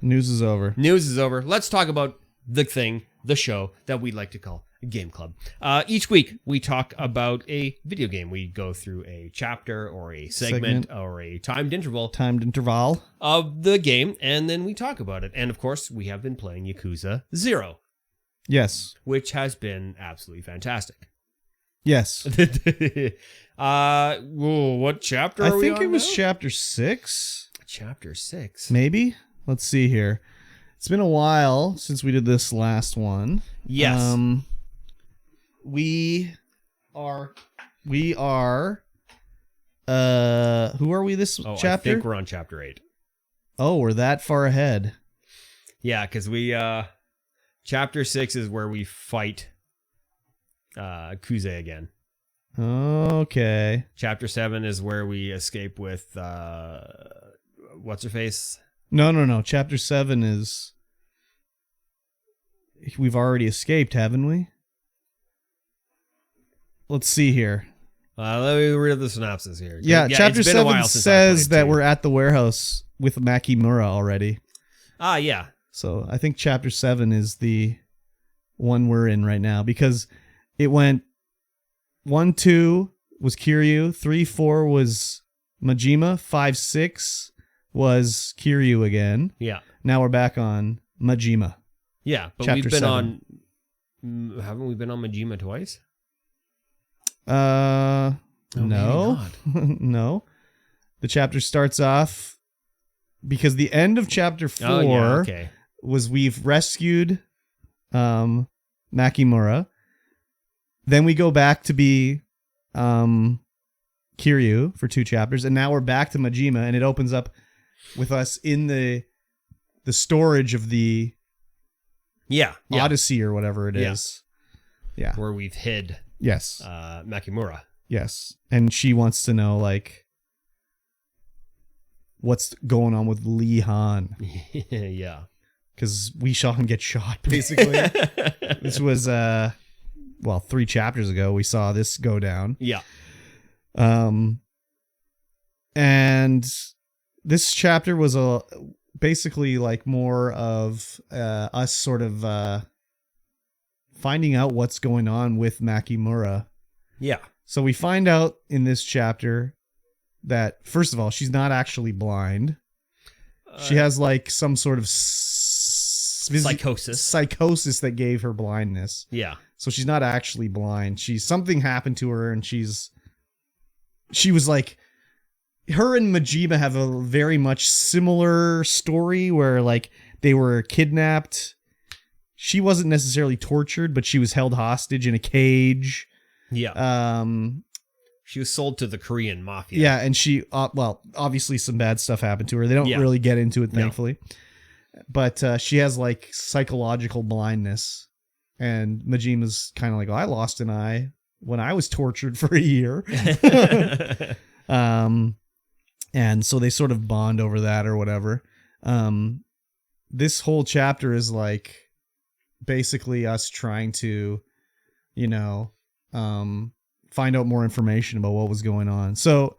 News is over. News is over. Let's talk about the show that we like to call Game Club. Each week, we talk about a video game. We go through a chapter or a segment or a timed interval of the game, and then we talk about it. And, of course, we have been playing Yakuza 0. Yes. Which has been absolutely fantastic. Yes. What chapter are we on I think it was now? chapter 6. Chapter 6. Maybe? Let's see here. It's been a while since we did this last one. Yes. We are who are we this chapter? I think we're on chapter 8. Oh, we're that far ahead. Yeah, because we chapter 6 is where we fight Kuze again. Okay. Chapter 7 is where we escape with what's her face? No. Chapter 7 is we've already escaped, haven't we? Let's see here. Let me read the synopsis here. Yeah, chapter 7 says that we're at the warehouse with Makimura already. Ah, yeah. So I think chapter 7 is the one we're in right now because it went 1, 2 was Kiryu, 3, 4 was Majima, 5, 6 was Kiryu again. Yeah. Now we're back on Majima. Yeah, but chapter we've been 7. Haven't we been on Majima twice? No. No. The chapter starts off because the end of chapter 4 was we've rescued Makimura. Then we go back to be Kiryu for 2 chapters, and now we're back to Majima, and it opens up with us in the storage of the Odyssey or whatever it is. Yeah. Where we've hid Makimura. Yes. And she wants to know, like, what's going on with Lee Han. Yeah. Because we saw him get shot, basically. This was, 3 chapters ago, we saw this go down. Yeah. And this chapter was basically like more of us sort of finding out what's going on with Makimura. Yeah. So we find out in this chapter that, first of all, she's not actually blind. She has like some sort of psychosis that gave her blindness. Yeah. So she's not actually blind. Something happened to her, and she was like, her and Majima have a very much similar story where like they were kidnapped. She wasn't necessarily tortured, but she was held hostage in a cage. Yeah. She was sold to the Korean mafia. Yeah, and she, obviously some bad stuff happened to her. They don't really get into it, thankfully. No. But she has like psychological blindness. And Majima's kind of like, I lost an eye when I was tortured for a year. And so they sort of bond over that or whatever. This whole chapter is like basically us trying to, find out more information about what was going on. So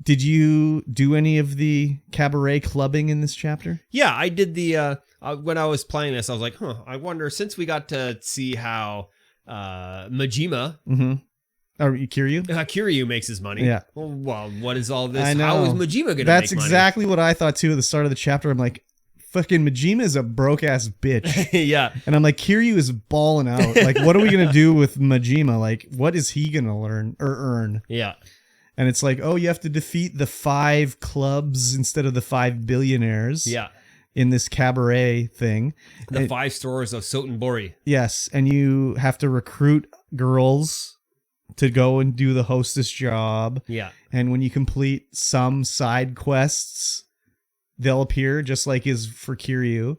did you do any of the cabaret clubbing in this chapter? Yeah, I did the, when I was playing this, I was like, I wonder, since we got to see how Majima... Mm-hmm. Or Kiryu? Kiryu makes his money. Yeah. Well, what is all this? I know. How is Majima going to make money? That's exactly what I thought too at the start of the chapter. I'm like, fucking Majima is a broke ass bitch. Yeah. And I'm like, Kiryu is balling out. Like, what are we going to do with Majima? Like, what is he going to learn or earn? Yeah. And it's like, you have to defeat the 5 clubs instead of the 5 billionaires. Yeah. In this cabaret thing. The 5 stores of Sotenbori. Yes. And you have to recruit girls to go and do the hostess job. Yeah. And when you complete some side quests, they'll appear just like is for Kiryu,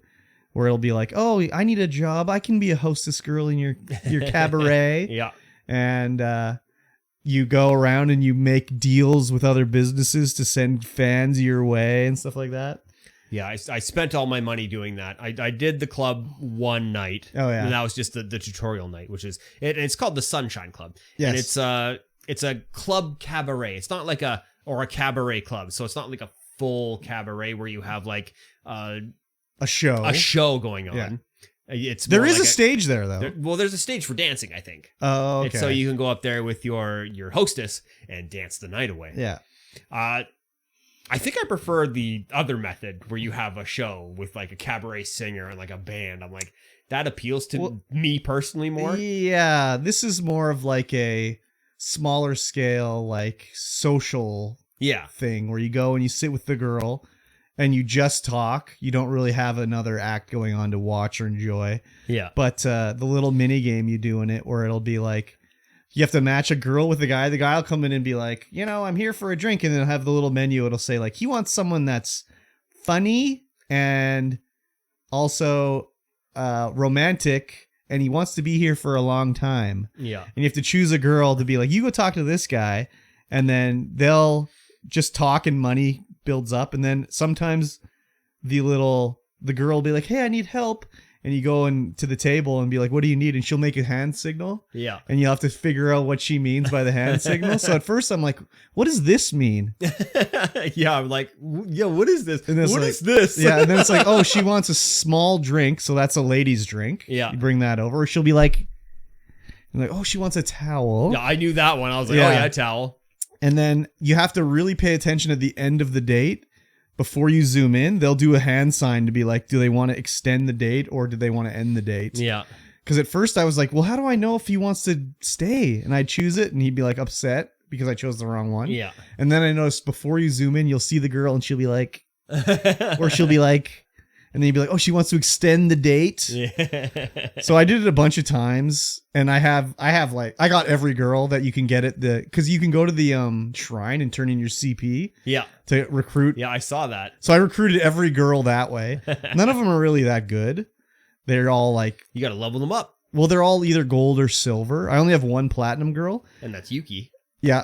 where it'll be like, I need a job. I can be a hostess girl in your cabaret. Yeah. And you go around and you make deals with other businesses to send fans your way and stuff like that. Yeah, I spent all my money doing that. I did the club one night. Oh yeah, and that was just the tutorial night, which is it's called the Sunshine Club. Yes, and it's a club cabaret. It's not like a cabaret club, so it's not like a full cabaret where you have like A show. a show going on. Yeah. It's There more is like a stage there, though. there's a stage for dancing, I think. Oh, okay. And so you can go up there with your hostess and dance the night away. Yeah. I think I prefer the other method where you have a show with like a cabaret singer and like a band. I'm like, that appeals to me personally more. Yeah, this is more of like a smaller scale, like social thing where you go and you sit with the girl and you just talk. You don't really have another act going on to watch or enjoy. Yeah. But the little mini game you do in it where it'll be like, you have to match a girl with the guy. The guy will come in and be like, I'm here for a drink. And then it'll have the little menu. It'll say like, he wants someone that's funny and also romantic. And he wants to be here for a long time. Yeah. And you have to choose a girl to be like, you go talk to this guy. And then they'll just talk and money builds up. And then sometimes the girl will be like, hey, I need help. And you go to the table and be like, what do you need? And she'll make a hand signal. Yeah. And you'll have to figure out what she means by the hand signal. So at first I'm like, what does this mean? Yeah. I'm like, what is this? And what is this? Yeah. And then it's like, oh, she wants a small drink. So that's a lady's drink. Yeah. You bring that over. She'll be like, oh, she wants a towel. Yeah. I knew that one. I was like, oh yeah, a towel. And then you have to really pay attention at the end of the date. Before you zoom in, they'll do a hand sign to be like, do they want to extend the date or do they want to end the date? Yeah. Because at first I was like, well, how do I know if he wants to stay? And I'd choose it and he'd be like upset because I chose the wrong one. Yeah. And then I noticed before you zoom in, you'll see the girl and she'll be like, or she'll be like, and then you'd be like, oh, she wants to extend the date. Yeah. So I did it a bunch of times and I got every girl that you can get at because you can go to the shrine and turn in your CP. Yeah. To recruit. Yeah, I saw that. So I recruited every girl that way. None of them are really that good. They're all like, you got to level them up. Well, they're all either gold or silver. I only have one platinum girl. And that's Yuki. Yeah.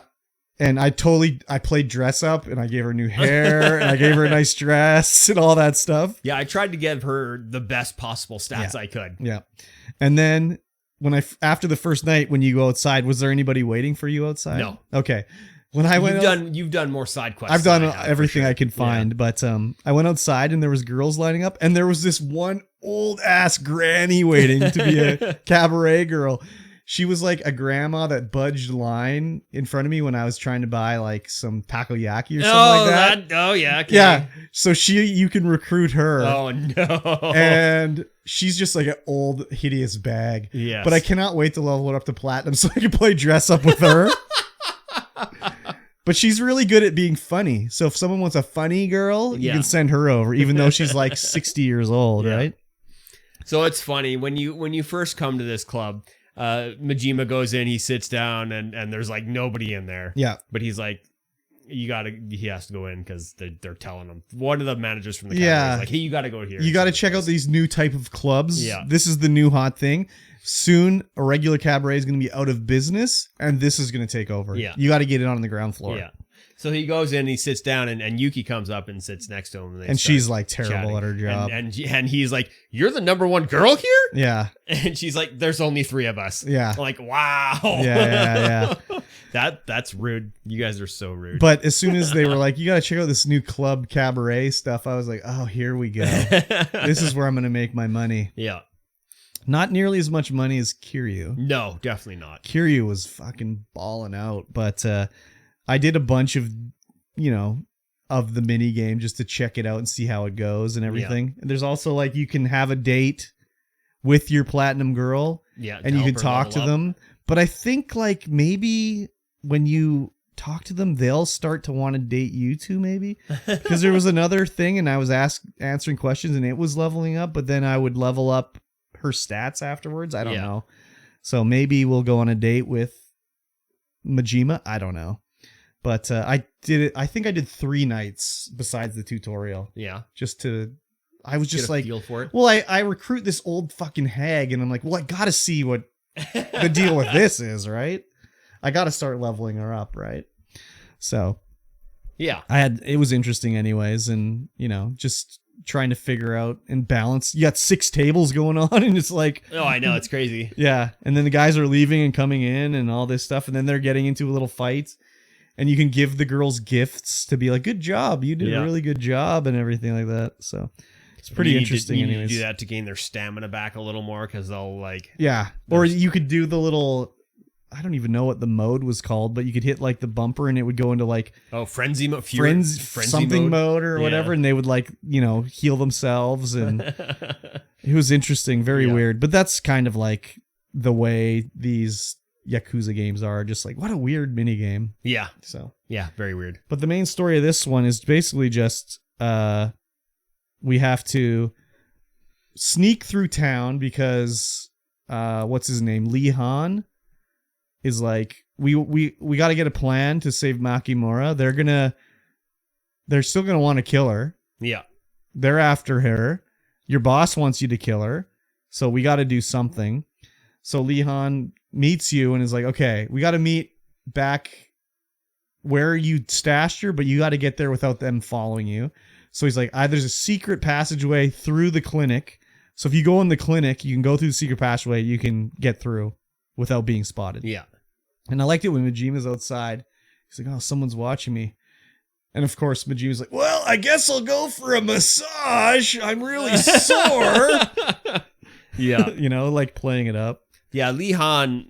And I played dress up and I gave her new hair and I gave her a nice dress and all that stuff. Yeah, I tried to give her the best possible stats I could. Yeah. And then after the first night, when you go outside, was there anybody waiting for you outside? No. Okay. When I went, you've done more side quests. I've done everything I could find, but I went outside and there was girls lining up and there was this one old ass granny waiting to be a cabaret girl. She was like a grandma that budged line in front of me when I was trying to buy like some takoyaki or something like that. Oh yeah. Okay. Yeah. So you can recruit her. Oh no. And she's just like an old hideous bag. Yes. But I cannot wait to level her up to platinum so I can play dress up with her. But she's really good at being funny. So if someone wants a funny girl, you can send her over, even though she's like 60 years old, right? So it's funny when you first come to this club. Majima goes in, he sits down, and there's like nobody in there. Yeah. But he's like, he has to go in because they're telling him. One of the managers from the cafe is like, hey, you got to go here. You got to check out these new type of clubs. Yeah. This is the new hot thing. Soon, a regular cabaret is going to be out of business, and this is going to take over. Yeah. You got to get it on the ground floor. Yeah. So he goes in, he sits down, and Yuki comes up and sits next to him. And she's like terrible at her job. And he's like, you're the number one girl here? Yeah. And she's like, there's only 3 of us. Yeah. I'm like, wow. Yeah. That's rude. You guys are so rude. But as soon as they were like, you got to check out this new club cabaret stuff, I was like, oh, here we go. This is where I'm going to make my money. Yeah. Not nearly as much money as Kiryu. No, definitely not. Kiryu was fucking balling out, but I did a bunch of, of the mini game just to check it out and see how it goes and everything. Yeah. And there's also like you can have a date with your platinum girl, and you can talk to them. But I think like maybe when you talk to them, they'll start to want to date you too, maybe, because there was another thing, and I was answering questions, and it was leveling up, but then I would level up her stats afterwards. I don't know. So maybe we'll go on a date with Majima. I don't know. But I did it. I think I did 3 nights besides the tutorial. Yeah. I was just like, feel for it. Well, I recruit this old fucking hag, and I'm like, well, I got to see what the deal with this is, right? I got to start leveling her up, right? So, yeah, it was interesting anyways. And, just trying to figure out and balance. You got 6 tables going on, and it's like, oh, I know, it's crazy. Yeah. And then the guys are leaving and coming in and all this stuff. And then they're getting into a little fight. and you can give the girls gifts to be like, good job, you did Yeah. a really good job, and everything like that. So it's pretty interesting. You need anyways, to do that to gain their stamina back a little more because they'll like. yeah. Or you could do the little. I don't even know what the mode was called, but you could hit like the bumper and it would go into like Frenzy mode, frenzy something mode or whatever, Yeah. and they would like heal themselves, and it was interesting, very weird. But that's kind of like the way these Yakuza games are, just like what a weird mini game. Yeah, So yeah, very weird. but the main story of this one is basically just we have to sneak through town because what's his name, Lee Han, is like we got to get a plan to save Makimura. They're still gonna want to kill her. Yeah, They're after her. Your boss wants you to kill her, so we got to do something. So Lee Han meets you and is like, okay, we got to meet back where you stashed her, but you got to get there without them following you. So he's like, there's a secret passageway through the clinic. So if you go in the clinic, you can go through the secret passageway, you can get through without being spotted. yeah. And I liked it when Majima's outside. He's like, oh, someone's watching me. And of course, Majima's like, well, I guess I'll go for a massage. I'm really sore. Yeah, Like playing it up. yeah. Lee Han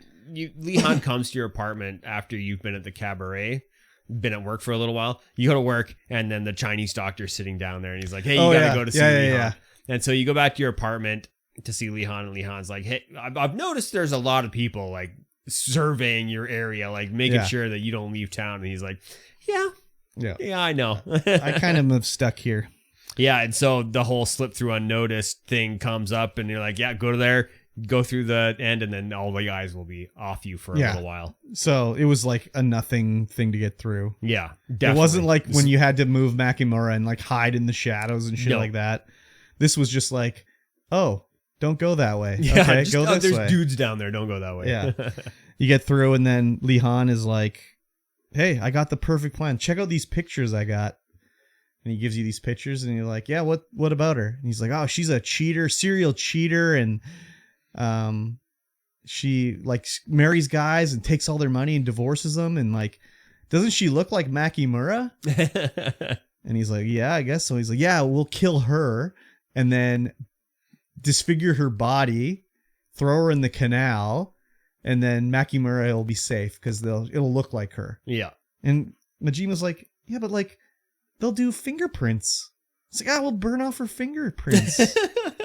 comes to your apartment after you've been at the cabaret, been at work for a little while. You go to work, and then the Chinese doctor's sitting down there, and he's like, hey, you gotta go to see Lee Han. Yeah. And so you go back to your apartment to see Lee Han, and Lee Han's like, hey, I've noticed there's a lot of people like surveying your area, like making sure that you don't leave town. And he's like, yeah, I know. I kind of am stuck here. Yeah, and so the whole slip through unnoticed thing comes up, and you're like, yeah, go to there, go through the end, and then all the guys will be off you for a little while. So it was like a nothing thing to get through. Yeah, definitely. It wasn't like when you had to move Makimura and like hide in the shadows and shit like that. This was just like, oh, don't go that way. Yeah, okay, go this there's way. dudes down there. Don't go that way. Yeah. You get through, and then Lee Han is like, hey, I got the perfect plan. Check out these pictures I got. And he gives you these pictures, and you're like, yeah, what about her? And he's like, oh, she's a cheater, serial cheater, and she like marries guys and takes all their money and divorces them, and like, doesn't she look like Makimura? And he's like, yeah, I guess so. He's like, yeah, we'll kill her and then disfigure her body, throw her in the canal, and then Makimura will be safe because it'll look like her. Yeah. And Majima's like, yeah, but like they'll do fingerprints. It's like, we'll burn off her fingerprints.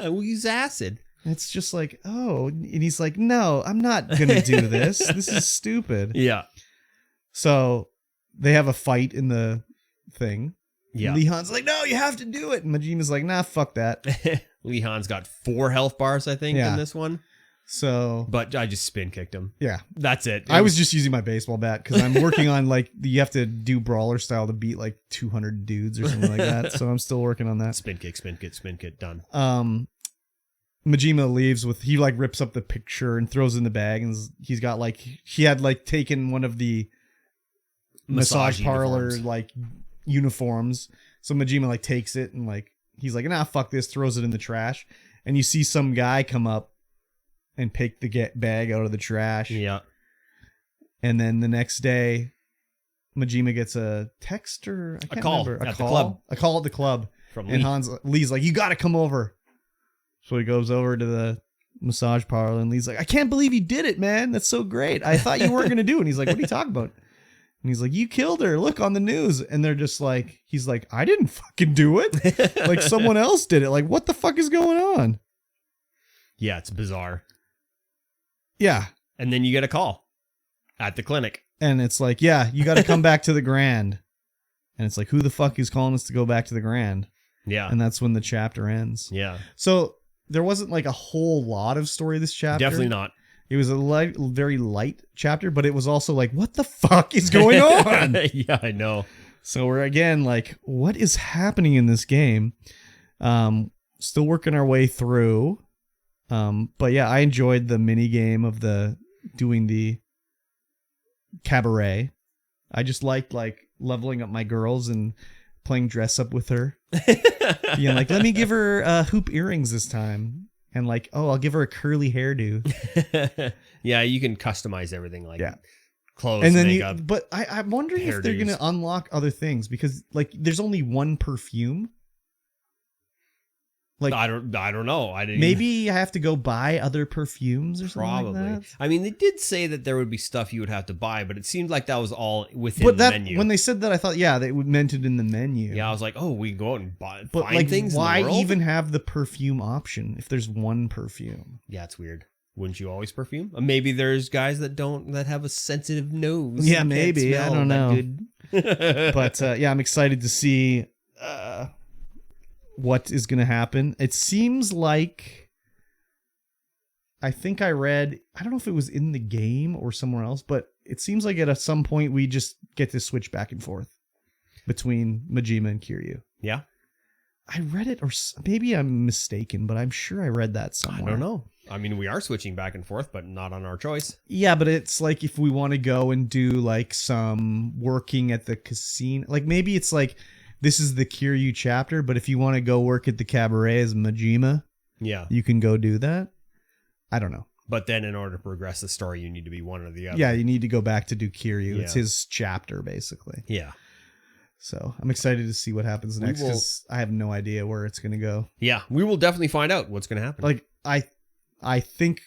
We'll use acid. And it's just like, oh, and he's like, no, I'm not gonna do this. This is stupid. Yeah. So they have a fight in the thing. Yeah. Lee Han's like, no, you have to do it. And Majima's like, nah, fuck that. Lee Han's got 4 health bars, I think, in this one. So, but I just spin kicked him. Yeah. That's it. I was just using my baseball bat because I'm working on like, you have to do brawler style to beat like 200 dudes or something like that. So I'm still working on that. Spin kick, done. Majima leaves he like rips up the picture and throws it in the bag, and he's got like, he had like taken one of the massage parlor uniforms. Like uniforms. So Majima like takes it and like, he's like, nah, fuck this, throws it in the trash. And you see some guy come up and pick the bag out of the trash. Yeah. And then the next day, Majima gets a text or a call at the club. A call at the club from Lee. And Lee's like, you got to come over. So he goes over to the massage parlor, and Lee's like, I can't believe you did it, man. That's so great. I thought you weren't going to do it. And he's like, what are you talking about? And he's like, you killed her. Look on the news. And they're just like, he's like, I didn't fucking do it. Like someone else did it. Like, what the fuck is going on? Yeah, it's bizarre. Yeah. And then you get a call at the clinic. And it's like, yeah, you got to come back to the Grand. And it's like, who the fuck is calling us to go back to the Grand? Yeah. And that's when the chapter ends. Yeah. So there wasn't like a whole lot of story this chapter. Definitely not. It was a very light chapter, but it was also like, what the fuck is going on? Yeah, I know. So we're again like, what is happening in this game? Still working our way through. But yeah, I enjoyed the mini game of doing the cabaret. I just liked like leveling up my girls and playing dress up with her. Being like, let me give her hoop earrings this time. And like, oh, I'll give her a curly hairdo. Yeah, you can customize everything like clothes, and then makeup. but I'm wondering if they're going to unlock other things because like there's only one perfume. Like I don't know. I didn't. Maybe I have to go buy other perfumes or something. Probably. Like that. I mean, they did say that there would be stuff you would have to buy, but it seemed like that was all within the menu. When they said that, I thought, yeah, they meant it in the menu. Yeah, I was like, oh, we can go out and find like, things. Why in the world? even have the perfume option if there's one perfume? Yeah, it's weird. Wouldn't you always perfume? Maybe there's guys that have a sensitive nose. Yeah, maybe. I don't know. But yeah, I'm excited to see what is going to happen. It seems like, I think I read, I don't know if it was in the game or somewhere else, but it seems like at some point we just get to switch back and forth between Majima and Kiryu. Yeah. I read it, or maybe I'm mistaken, but I'm sure I read that somewhere. I don't know. I mean, we are switching back and forth, but not on our choice. Yeah, but it's like if we want to go and do like some working at the casino, like maybe it's like this is the Kiryu chapter, but if you want to go work at the cabaret as Majima, yeah, you can go do that. I don't know. But then in order to progress the story, you need to be one or the other. Yeah, you need to go back to do Kiryu. Yeah. It's his chapter, basically. Yeah. So I'm excited to see what happens next because I have no idea where it's going to go. Yeah, we will definitely find out what's going to happen. Like, I think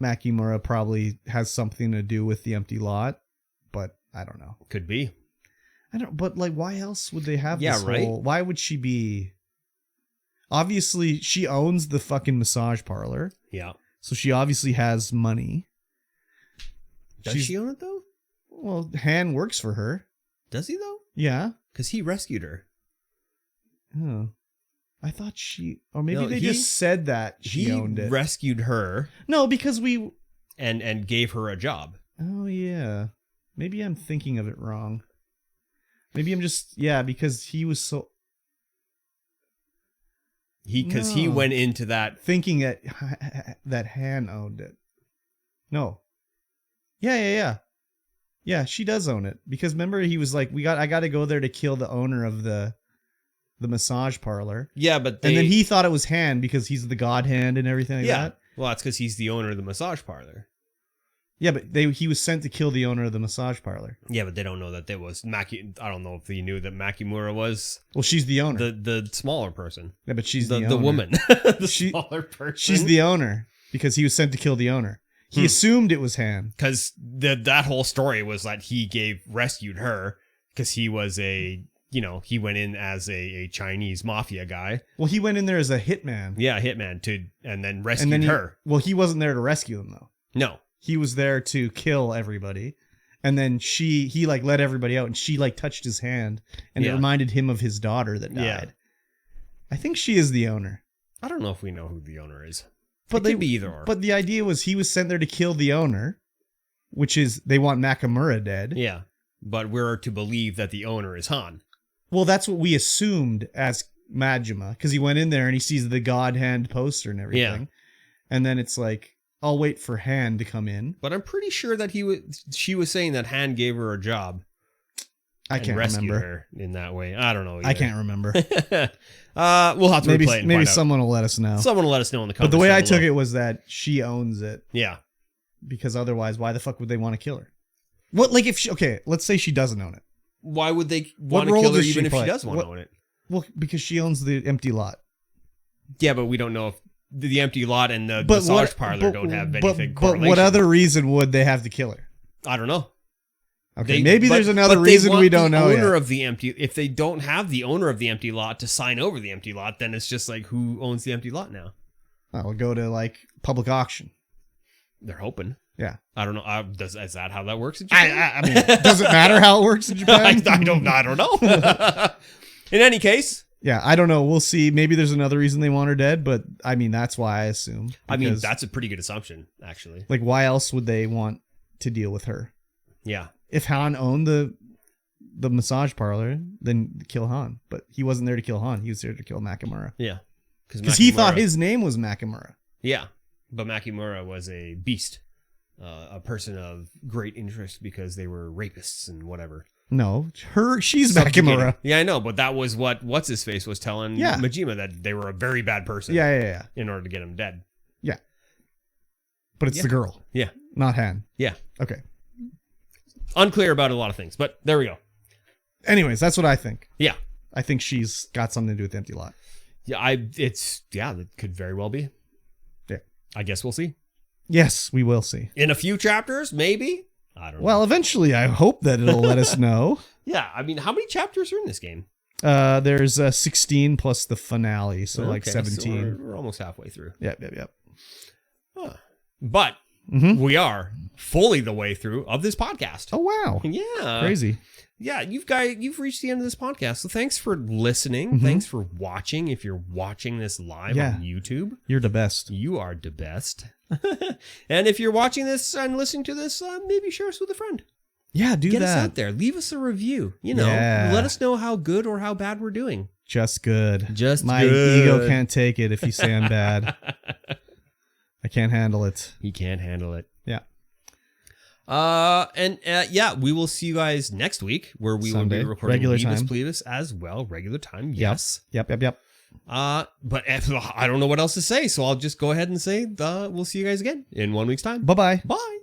Makimura probably has something to do with the empty lot, but I don't know. Could be. But like, why else would they have this right? why would she be? Obviously, she owns the fucking massage parlor. Yeah. So she obviously has money. Does she own it, though? Well, Han works for her. Does he, though? Yeah. Because he rescued her. Oh. I thought she... Or maybe they just said that she owned it. He rescued her. No, because we... And gave her a job. Oh, yeah. Maybe I'm thinking of it wrong. Maybe I'm just... Yeah, because he was so... Because he went into that... Thinking that Han owned it. No. Yeah. Yeah, she does own it. Because remember, he was like, I got to go there to kill the owner of the massage parlor. Yeah, but and then he thought it was Han because he's the god hand and everything like that. Well, that's because he's the owner of the massage parlor. Yeah, but he was sent to kill the owner of the massage parlor. Yeah, but they don't know that it was I don't know if they knew that Makimura was... Well, she's the owner. The smaller person. Yeah, but she's the owner. The woman. Smaller person. She's the owner because he was sent to kill the owner. He assumed it was Han. Because that whole story was that he rescued her because he was he went in as a Chinese mafia guy. Well, he went in there as a hitman. Yeah, hitman and then rescued her. Well, he wasn't there to rescue him though. No. He was there to kill everybody. And then he like let everybody out and she like touched his hand and it reminded him of his daughter that died. Yeah. I think she is the owner. I don't know if we know who the owner is. But it could be either or. But the idea was he was sent there to kill the owner, which is they want Nakamura dead. Yeah. But we're to believe that the owner is Han. Well, that's what we assumed as Majima, because he went in there and he sees the God Hand poster and everything. Yeah. And then it's like, I'll wait for Han to come in. But I'm pretty sure that she was saying that Han gave her a job. I can't remember her in that way. I don't know either. I can't remember. We'll have to replay it. Maybe someone will let us know. Someone will let us know in the comments. But the way I took it was that she owns it. Yeah. Because otherwise, why the fuck would they want to kill her? What, like if let's say she doesn't own it. Why would they want to kill her even if she does want to own it? Well, because she owns the empty lot. Yeah, but we don't know if the empty lot and the massage parlor don't have anything correlation. But what other reason would they have to kill her? I don't know. Okay, maybe there's another reason we don't know yet. If they don't have the owner of the empty lot to sign over the empty lot, then it's just like, who owns the empty lot now? I'll go to like public auction. They're hoping. Yeah. I don't know. Is that how that works in Japan? I mean, does it matter how it works in Japan? I don't know. In any case. Yeah, I don't know. We'll see. Maybe there's another reason they want her dead, but I mean, that's why I assume. I mean, that's a pretty good assumption, actually. Like, why else would they want to deal with her? Yeah. If Han owned the massage parlor, then kill Han. But he wasn't there to kill Han. He was there to kill Makimura. Yeah. Because he thought his name was Makimura. Yeah. But Makimura was a beast. A person of great interest because they were rapists and whatever. No, she's Makimura. Yeah, I know, but that was what's his face was telling Majima, that they were a very bad person. Yeah. In order to get him dead. Yeah. But it's the girl. Yeah. Not Han. Yeah. Okay. Unclear about a lot of things, but there we go. Anyways, that's what I think. Yeah. I think she's got something to do with the empty lot. Yeah, that could very well be. Yeah. I guess we'll see. Yes, we will see. In a few chapters, maybe? I don't know. Well, eventually, I hope that it'll let us know. Yeah, I mean, how many chapters are in this game? There's 16 plus the finale, so like 17. So we're almost halfway through. Yep. Huh. But we are fully the way through of this podcast. Oh, wow. Yeah. Crazy. Yeah, you've reached the end of this podcast. So thanks for listening. Thanks for watching. If you're watching this live on YouTube, you're the best. You are the best. And if you're watching this and listening to this, maybe share us with a friend. Yeah, do Get that. Us out there. Leave us a review. Let us know how good or how bad we're doing. Just good. My good. ego can't take it if you say I'm bad. I can't handle it. He can't handle it. Yeah. We will see you guys next week where we Sunday. will be recording Regular Leave Us time. Please as well. Regular time. Yes. Yep. But I don't know what else to say, so I'll just go ahead and say we'll see you guys again in 1 week's time. Bye-bye. Bye.